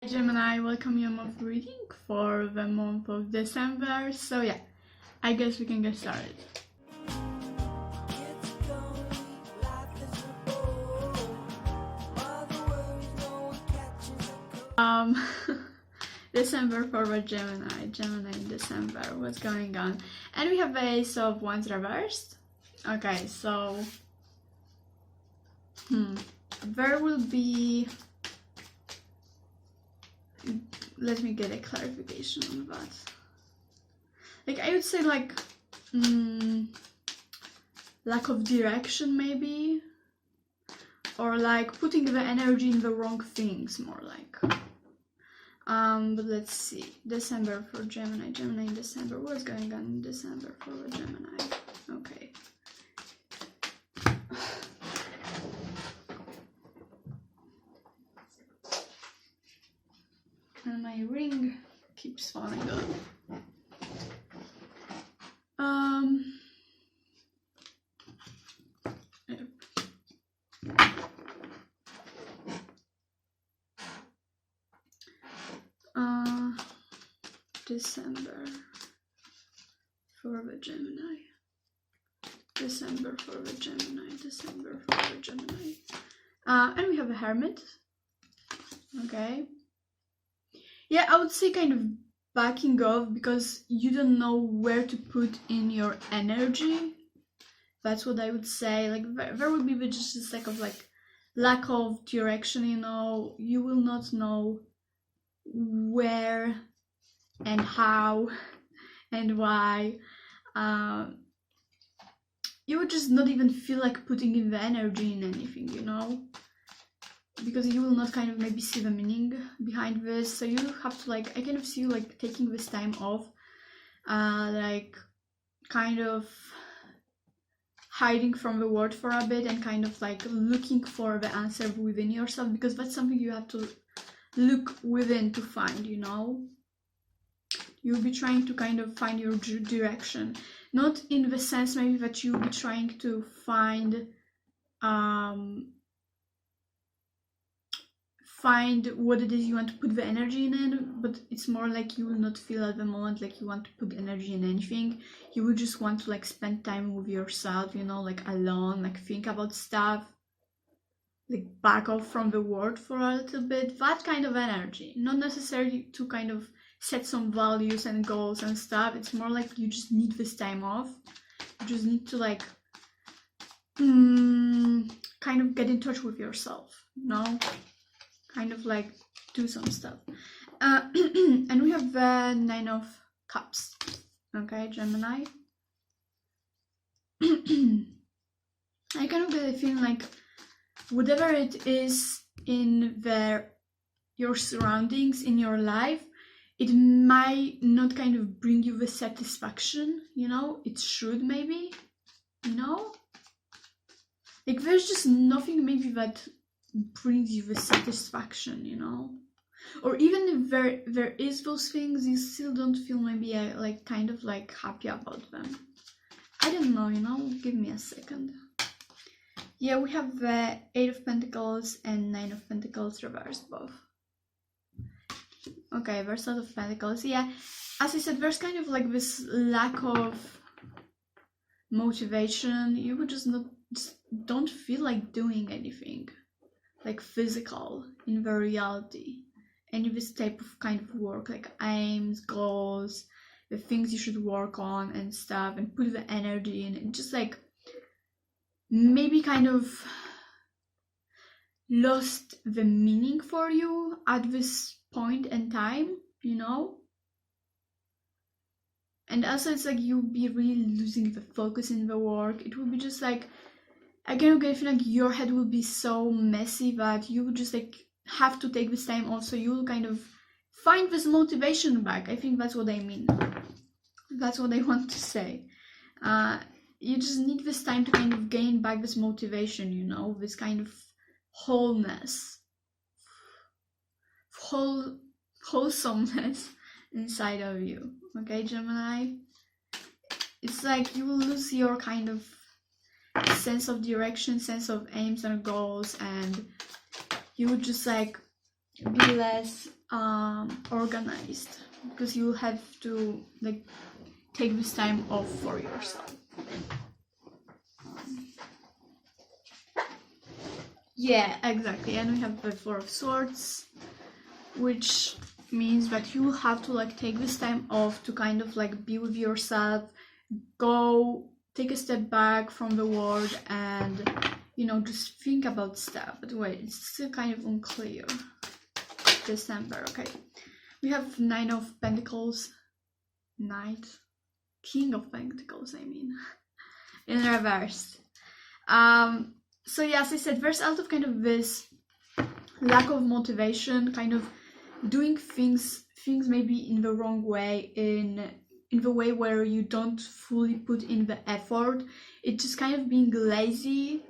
Gemini, welcome your month reading for the month of December. So yeah, I guess we can get started. December for the Gemini in December, what's going on? And we have the Ace of Wands reversed. Okay, so there will be, let me get a clarification on that. Like, I would say like lack of direction maybe, or like putting the energy in the wrong things, more like. But let's see, December for Gemini in December, what's going on in December for the Gemini? Okay. And my ring keeps falling off. December for the Gemini. December for the Gemini. December for the Gemini. And we have a Hermit. Okay. Yeah, I would say kind of backing off because you don't know where to put in your energy. That's what I would say. Like, there would be just this lack of direction, you know. You will not know where and how and why. You would just not even feel like putting in the energy in anything, you know, because you will not kind of maybe see the meaning behind this. So you have to, like, I kind of see you like taking this time off, like kind of hiding from the world for a bit and kind of like looking for the answer within yourself, because that's something you have to look within to find, you know. You'll be trying to kind of find your direction, not in the sense maybe that you'll be trying to find what it is you want to put the energy in, but it's more like you will not feel at the moment like you want to put energy in anything. You will just want to like spend time with yourself, you know, like alone, like think about stuff, like back off from the world for a little bit. That kind of energy, not necessarily to kind of set some values and goals and stuff. It's more like you just need this time off. You just need to like kind of get in touch with yourself, you know, kind of like do some stuff. And we have the Nine of Cups. Okay, Gemini. I kind of get a feeling like whatever it is in your surroundings in your life, it might not kind of bring you the satisfaction, you know. It should maybe, you know, like there's just nothing maybe that brings you the satisfaction, you know. Or even if there is those things, you still don't feel maybe like kind of like happy about them. I don't know, you know. Give me a second. Yeah, we have the Eight of Pentacles and Nine of Pentacles reversed both. Okay, there's a lot of Pentacles. Yeah, as I said, there's kind of like this lack of motivation. You would just don't feel like doing anything like physical in the reality. Any of this type of kind of work, like aims, goals, the things you should work on and stuff, and put the energy in, and just like maybe kind of lost the meaning for you at this point in time, you know. And also it's like you'll be really losing the focus in the work. It will be just like, I kind of get a feeling like your head will be so messy that you would just like have to take this time off, so you'll kind of find this motivation back. I think that's what I mean. That's what I want to say. You just need this time to kind of gain back this motivation, you know, this kind of wholeness, wholesomeness inside of you. Okay, Gemini, it's like you will lose your kind of sense of direction, sense of aims and goals, and you would just like be less organized, because you have to like take this time off for yourself. Yeah, exactly. And we have the Four of Swords, which means that you have to like take this time off to kind of like be with yourself, go take a step back from the world, and you know, just think about stuff. But wait, it's still kind of unclear. December, okay. We have Nine of Pentacles, Knight, King of Pentacles, I mean, in reverse. So yeah, as I said, there's out of kind of this lack of motivation, kind of doing things maybe in the wrong way, in the way where you don't fully put in the effort. It's just kind of being lazy,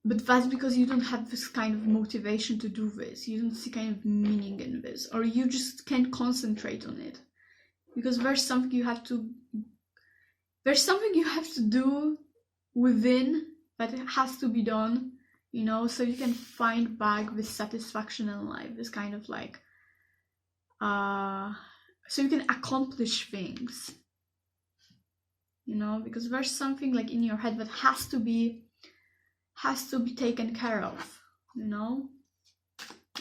but that's because you don't have this kind of motivation to do this. You don't see kind of meaning in this, or you just can't concentrate on it, because there's something you have to do within that has to be done, you know, so you can find back this satisfaction in life, this kind of like so you can accomplish things, you know, because there's something like in your head that has to be taken care of, you know.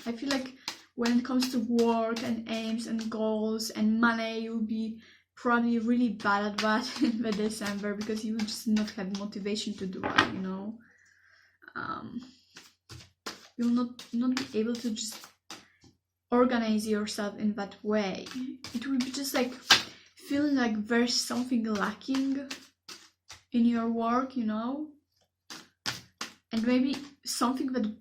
I feel like when it comes to work and aims and goals and money, you'll be probably really bad at that in the December, because you will just not have motivation to do it, you know. You'll not be able to just organize yourself in that way. It will be just like feeling like there's something lacking in your work, you know, and maybe something that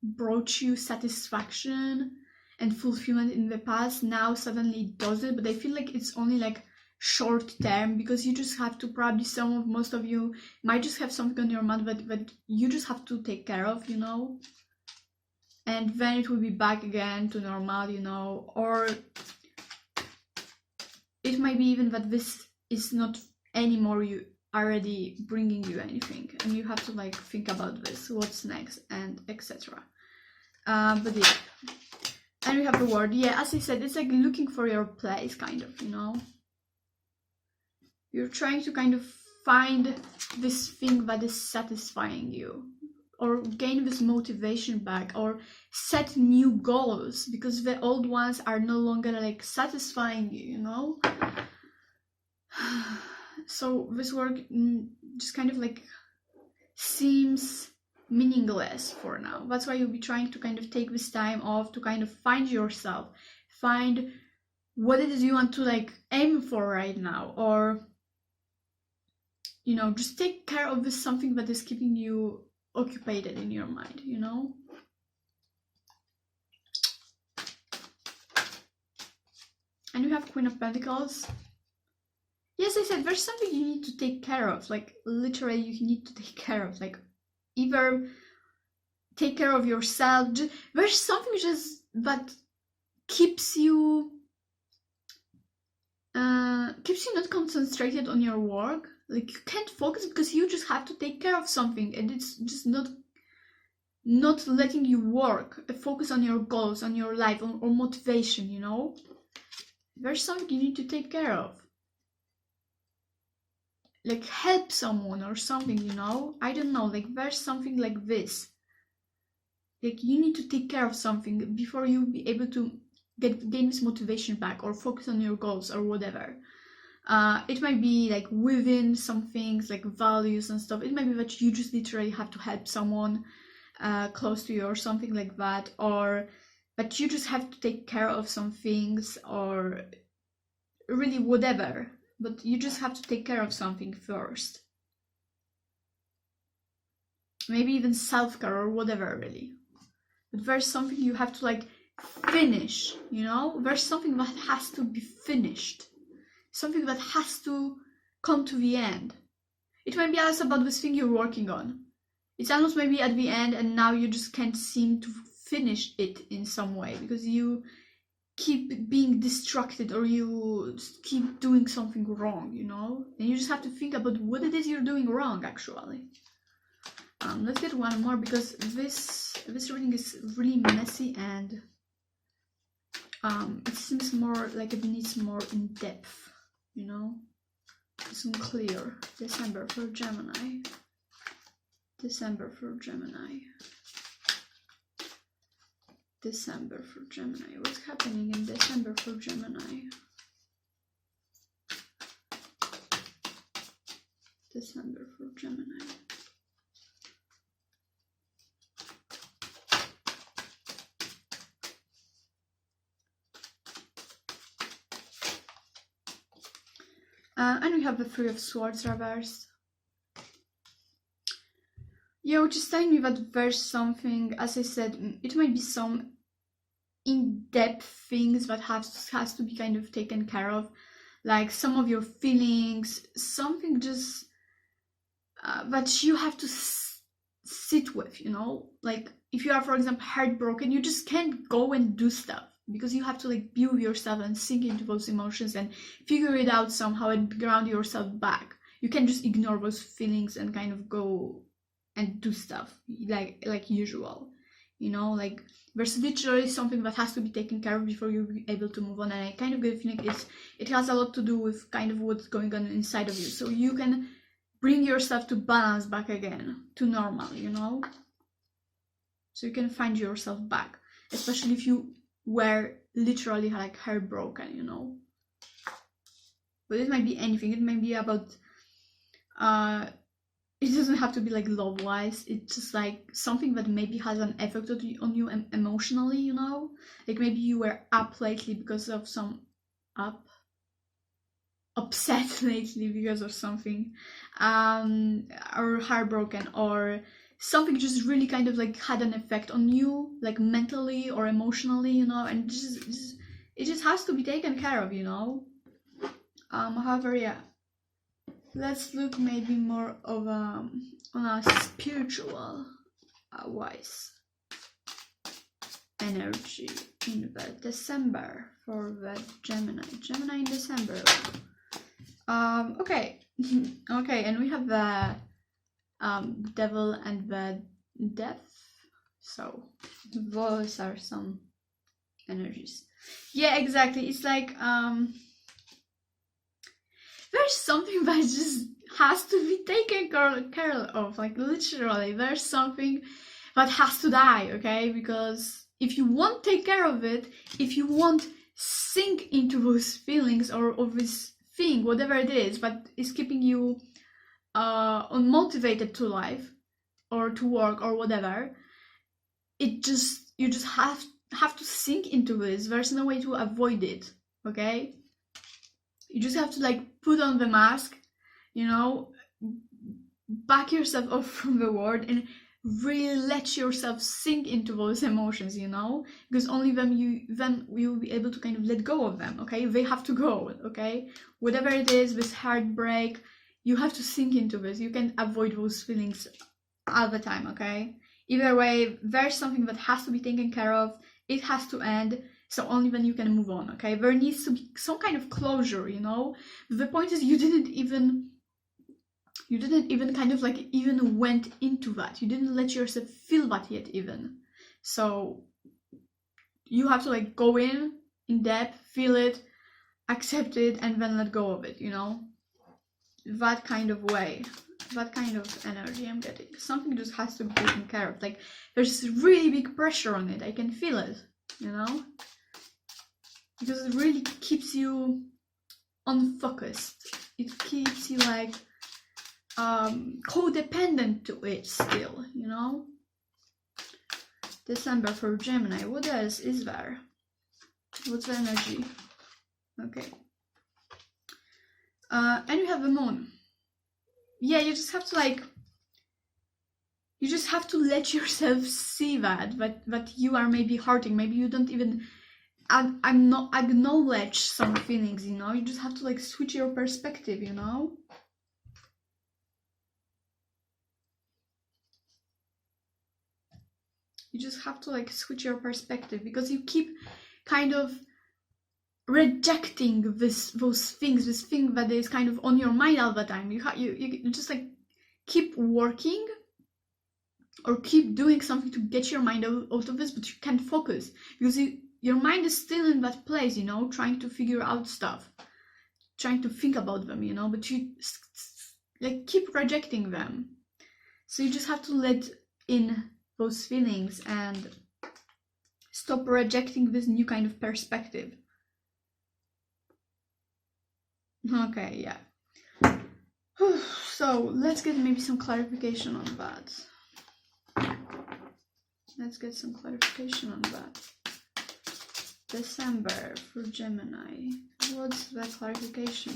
brought you satisfaction and fulfillment in the past now suddenly doesn't. But I feel like it's only like short term, because you just have to probably, most of you might just have something on your mind that you just have to take care of, you know, and then it will be back again to normal, you know. Or it might be even that this is not anymore you already bringing you anything, and you have to like think about this, what's next, and etc. But yeah, and we have the word. Yeah, as I said, it's like looking for your place, kind of, you know. You're trying to kind of find this thing that is satisfying you, or gain this motivation back, or set new goals, because the old ones are no longer like satisfying you, you know. So this work just kind of like seems meaningless for now. That's why you'll be trying to kind of take this time off to kind of find yourself, find what it is you want to like aim for right now, or you know, just take care of this something that is keeping you occupied in your mind, you know. And you have Queen of Pentacles. Yes, I said there's something you need to take care of, like literally you need to take care of, like either take care of yourself. There's something just that keeps you not concentrated on your work. Like you can't focus because you just have to take care of something, and it's just not letting you work, focus on your goals, on your life, or motivation, you know. There's something you need to take care of, like help someone or something, you know. I don't know, like there's something like this, like you need to take care of something before you'll be able to gain this motivation back, or focus on your goals, or whatever. It might be like within some things, like values and stuff. It might be that you just literally have to help someone close to you, or something like that, or that you just have to take care of some things, or really whatever, but you just have to take care of something first. Maybe even self-care or whatever, really. But there's something you have to like finish, you know. There's something that has to be finished, something that has to come to the end. It might be also about this thing you're working on. It's almost maybe at the end, and now you just can't seem to finish it in some way, because you keep being distracted, or you keep doing something wrong, you know. And you just have to think about what it is you're doing wrong, actually. Let's get one more, because this reading is really messy and it seems more like it needs more in depth, you know. It's unclear. December for Gemini. December for Gemini. December for Gemini. What's happening in December for Gemini? December for Gemini. And we have the Three of Swords reversed. Yeah, which is telling me that there's something, as I said, it might be some in-depth things that has to be kind of taken care of. Like some of your feelings, something just that you have to sit with, you know? Like if you are, for example, heartbroken, you just can't go and do stuff because you have to like be with yourself and sink into those emotions and figure it out somehow and ground yourself back. You can't just ignore those feelings and kind of go and do stuff like usual, you know? Like there's literally something that has to be taken care of before you'll be able to move on. And I kind of get a feeling it has a lot to do with kind of what's going on inside of you, so you can bring yourself to balance back again, to normal, you know? So you can find yourself back, especially if you were literally like heartbroken, you know? But it might be anything. It might be about, it doesn't have to be like love-wise. It's just like something that maybe has an effect on you emotionally, you know? Like maybe you were up lately because of some upset lately because of something, or heartbroken, or something just really kind of like had an effect on you, like mentally or emotionally, you know, and it just has to be taken care of, you know. However, yeah, let's look maybe more of on a spiritual wise energy in the December for the Gemini in December. Okay. Okay, and we have the Devil and the Death. So those are some energies. Yeah, exactly. It's like there's something that just has to be taken care of. Like literally, there's something that has to die, okay? Because if you won't take care of it, if you won't sink into those feelings or of this thing, whatever it is, but is keeping you unmotivated to life or to work or whatever, you just have to sink into this. There's no way to avoid it, okay? You just have to like put on the mask, you know, back yourself off from the world and really let yourself sink into those emotions, you know, because only then you'll be able to kind of let go of them, okay? They have to go, okay? Whatever it is, this heartbreak, you have to sink into this. You can't avoid those feelings all the time, okay? Either way, there's something that has to be taken care of. It has to end, so only then you can move on, okay? There needs to be some kind of closure, you know? The point is you didn't even kind of like even went into that. You didn't let yourself feel that yet even. So you have to like go in depth, feel it, accept it, and then let go of it, you know? That kind of way, that kind of energy I'm getting. Something just has to be taken care of. Like there's really big pressure on it. I can feel it, you know? Because it really keeps you unfocused. It keeps you like codependent to it still, you know? December for Gemini. What else is there? What's the energy? Okay. And you have the moon. Yeah, you just have to like, you just have to let yourself see that you are maybe hurting. Maybe you don't even acknowledge some feelings, you know? You just have to like switch your perspective, you know? You just have to like switch your perspective because you keep kind of rejecting those things, this thing that is kind of on your mind all the time. You just like keep working or keep doing something to get your mind out of this, but you can't focus because your mind is still in that place, you know, trying to figure out stuff, trying to think about them, you know, but you like keep rejecting them. So you just have to let in those feelings and stop rejecting this new kind of perspective. Okay, yeah. So let's get maybe some clarification on that. Let's get some clarification on that. December for Gemini. What's the clarification?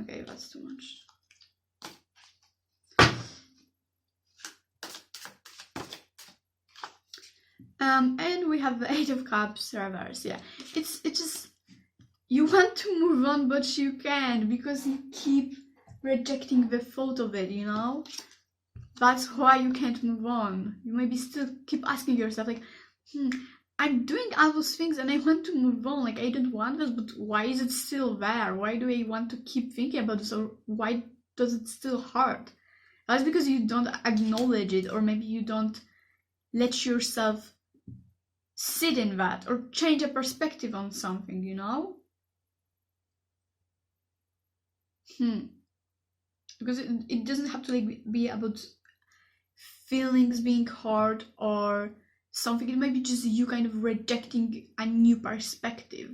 Okay, that's too much. And we have the Eight of Cups reverse. Yeah, it's just you want to move on, but you can't because you keep rejecting the thought of it. You know, that's why you can't move on. You maybe still keep asking yourself like, I'm doing all those things and I want to move on. Like I don't want this, but why is it still there? Why do I want to keep thinking about this? Or why does it still hurt? That's because you don't acknowledge it, or maybe you don't let yourself sit in that or change a perspective on something, you know? Because it doesn't have to like be about feelings being hard or something. It might be just you kind of rejecting a new perspective,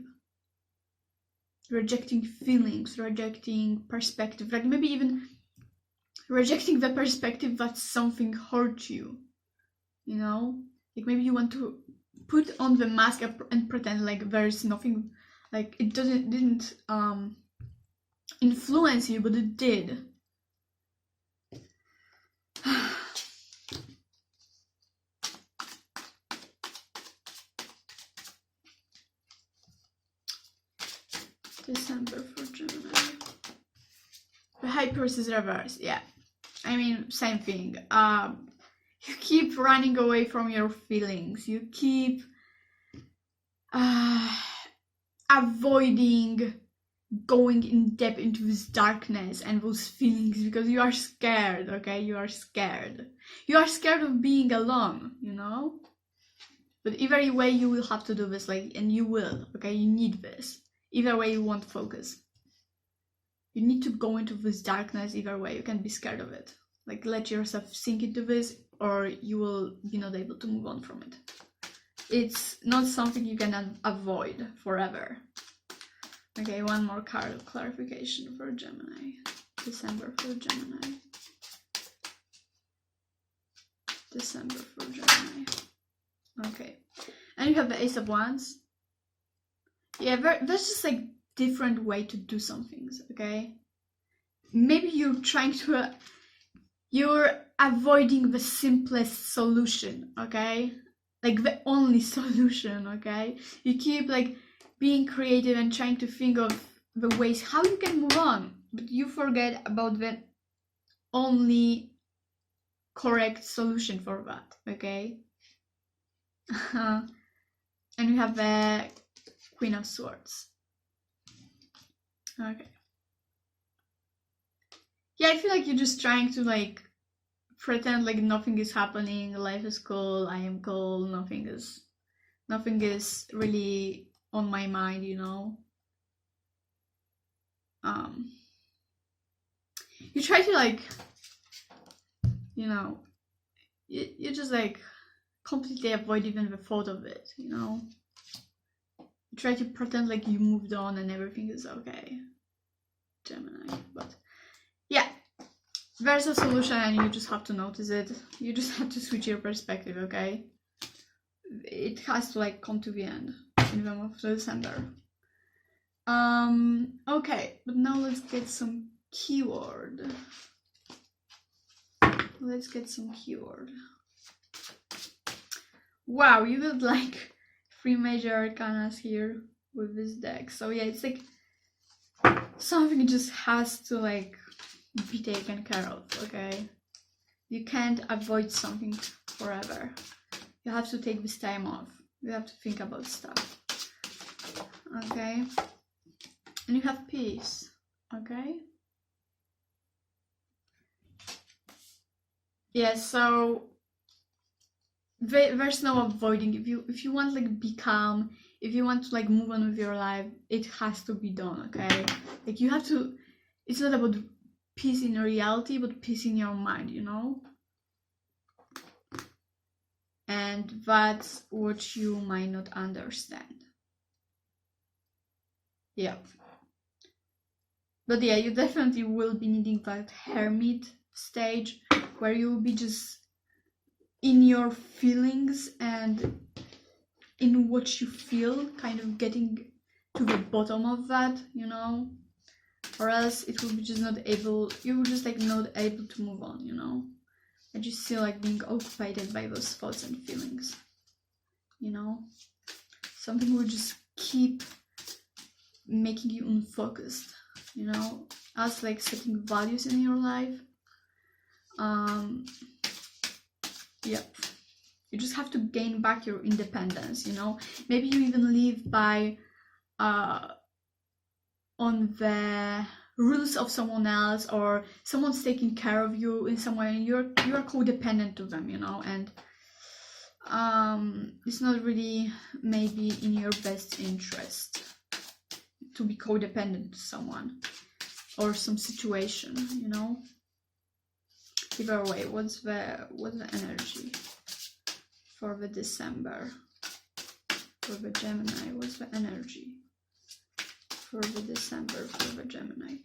rejecting feelings, rejecting perspective, like maybe even rejecting the perspective that something hurt you, you know? Like maybe you want to put on the mask and pretend like there's nothing, like it didn't influence you, but it did. December for Gemini. The High Priestess is reverse. Yeah, I mean, same thing. You keep running away from your feelings. You keep avoiding going in depth into this darkness and those feelings because you are scared. Okay, you are scared. You are scared of being alone, you know? But either way you will have to do this, like, and you will, okay? You need this. Either way you won't focus. You need to go into this darkness either way. You can't be scared of it. Like, let yourself sink into this or you will be not able to move on from it. It's not something you can avoid forever. Okay, one more card of clarification for Gemini. December for Gemini. December for Gemini. Okay. And you have the Ace of Wands. Yeah, that's just like different way to do some things, okay? Maybe you're trying to... you're avoiding the simplest solution, okay? Like the only solution, okay? You keep like being creative and trying to think of the ways how you can move on, but you forget about the only correct solution for that, okay? And you have the Queen of Swords. Okay. Yeah, I feel like you're just trying to like pretend like nothing is happening, life is cool, I am cool, nothing is really on my mind, you know. You try to like, you know, you just like completely avoid even the thought of it, you know. You try to pretend like you moved on and everything is okay, Gemini, but yeah, there's a solution and you just have to notice it. You just have to switch your perspective, okay? It has to like come to the end in the month of December. Okay, but now let's get some keyword. Let's get some keyword. Wow, you got like 3 major arcanas here with this deck. So yeah, it's like something just has to like be taken care of, okay? You can't avoid something forever. You have to take this time off. You have to think about stuff, okay? And you have peace, okay? Yeah, so there's no avoiding. If you want like be calm, if you want to like move on with your life, it has to be done, okay? Like you have to, it's not about peace in reality, but peace in your mind, you know? And that's what you might not understand. Yeah. But yeah, you definitely will be needing that hermit stage where you will be just in your feelings and in what you feel, kind of getting to the bottom of that, you know? Or else it will be just not able, you will just like not able to move on, you know? I just feel like being occupied by those thoughts and feelings, you know? Something will just keep making you unfocused, you know? As like setting values in your life. Yep. You just have to gain back your independence, you know? Maybe you even live by on the rules of someone else, or someone's taking care of you in some way, and you're codependent to them, you know, and it's not really maybe in your best interest to be codependent to someone or some situation, you know. Either way, what's the energy for the December for the Gemini? What's the energy for the December for the Gemini?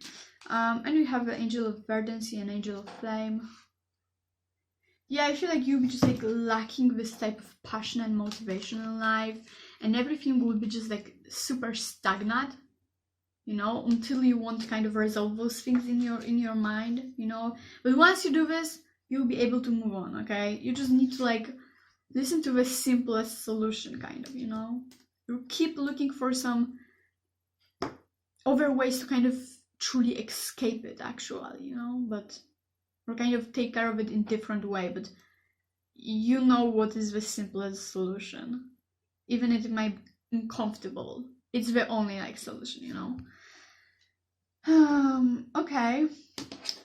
And we have the Angel of Verdancy and Angel of Flame. Yeah, I feel like you'll be just like lacking this type of passion and motivation in life, and everything will be just like super stagnant, you know, until you want to kind of resolve those things in your mind, you know. But once you do this, you'll be able to move on, okay? You just need to like listen to the simplest solution, kind of, you know. You keep looking for some other ways to kind of truly escape it, actually, you know, but or kind of take care of it in different way, but you know what is the simplest solution, even if it might be uncomfortable. It's the only like solution, you know. Okay,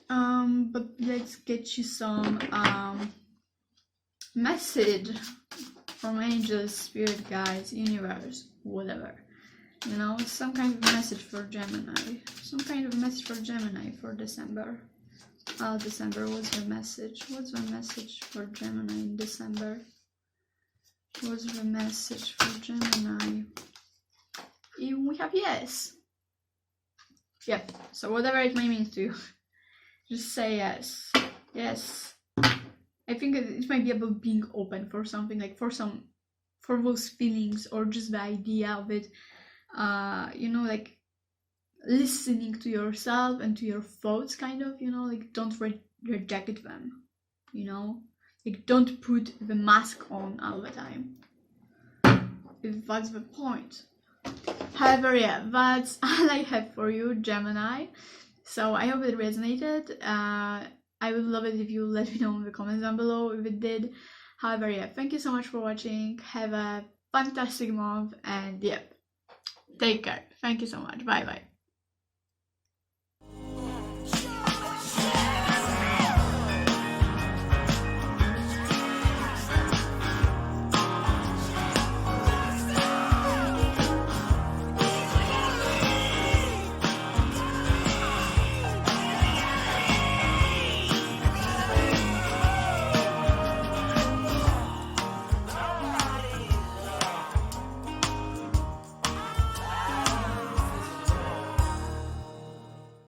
but let's get you some message from angels, spirit guides, universe, whatever, you know, some kind of message for Gemini, some kind of message for Gemini for December. December, what's the message? What's the message for Gemini in December? What's the message for Gemini? We have yes. Yep, so whatever it may mean to you, just say yes. Yes. I think it might be about being open for something, like for those feelings, or just the idea of it, you know, like listening to yourself and to your thoughts, kind of, you know, like don't reject them, you know, like don't put the mask on all the time, if that's the point. However, yeah, that's all I have for you, Gemini. So I hope it resonated. I would love it if you let me know in the comments down below if it did. However, yeah, thank you so much for watching. Have a fantastic month, and yeah, take care. Thank you so much. Bye bye.